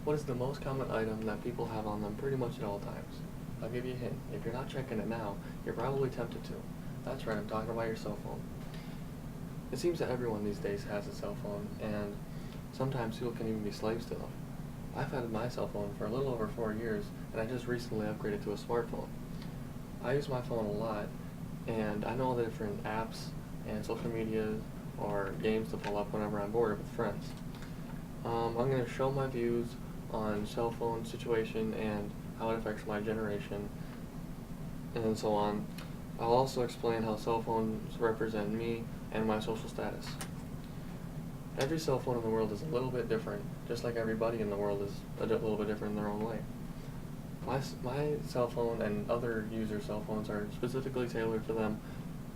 What is the most common item that people have on them pretty much at all times? I'll give you a hint. If you're not checking it now, you're probably tempted to. That's right, I'm talking about your cell phone. It seems that everyone these days has a cell phone, and sometimes people can even be slaves to them. I've had my cell phone for a little over 4 years, and I just recently upgraded to a smartphone. I use my phone a lot, and I know all the different apps and social media or games to pull up whenever I'm bored with friends. I'm going to show my views on cell phone situation and how it affects my generation and so on. I'll also explain how cell phones represent me and my social status. Every cell phone in the world is a little bit different, just like everybody in the world is a little bit different in their own way. My cell phone and other users' cell phones are specifically tailored for them,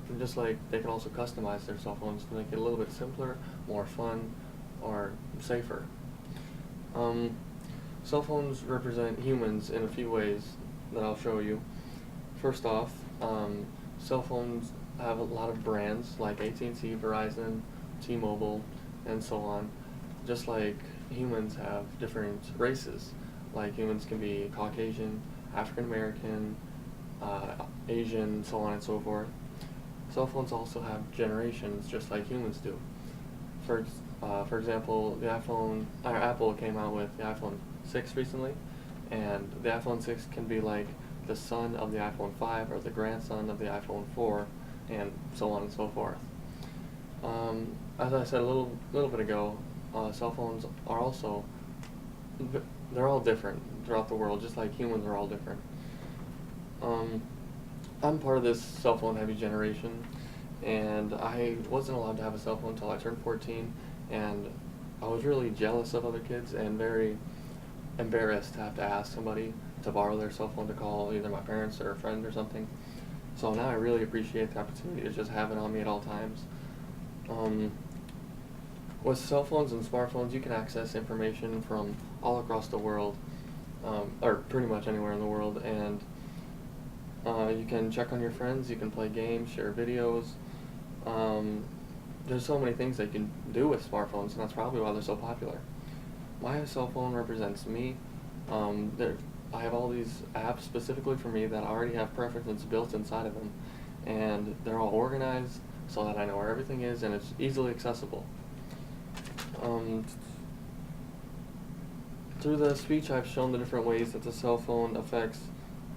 and just like they can also customize their cell phones to make it a little bit simpler, more fun, or safer. Cell phones represent humans in a few ways that I'll show you. First off, cell phones have a lot of brands like AT&T, Verizon, T-Mobile, and so on. Just like humans have different races, like humans can be Caucasian, African American, Asian, so on and so forth. Cell phones also have generations, just like humans do. For example, Apple came out with the iPhone 6 recently, and the iPhone 6 can be like the son of the iPhone 5 or the grandson of the iPhone 4, and so on and so forth. As I said a little bit ago, cell phones are also they're all different throughout the world, just like humans are all different. I'm part of this cell phone heavy generation, and I wasn't allowed to have a cell phone until I turned 14, and I was really jealous of other kids and very embarrassed to have to ask somebody to borrow their cell phone to call either my parents or a friend or something. So now I really appreciate the opportunity to just have it on me at all times. With cell phones and smartphones, you can access information from all across the world, or pretty much anywhere in the world, and you can check on your friends, you can play games, share videos. There's so many things they can do with smartphones, and that's probably why they're so popular. My cell phone represents me. I have all these apps specifically for me that already have preferences built inside of them, and they're all organized so that I know where everything is and it's easily accessible. Through the speech, I've shown the different ways that the cell phone affects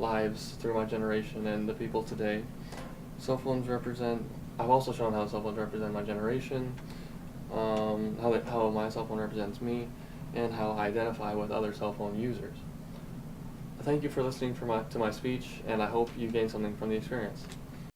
lives through my generation and the people today. I've also shown how cell phones represent my generation, how my cell phone represents me, and how I identify with other cell phone users. Thank you for listening to my speech, and I hope you gained something from the experience.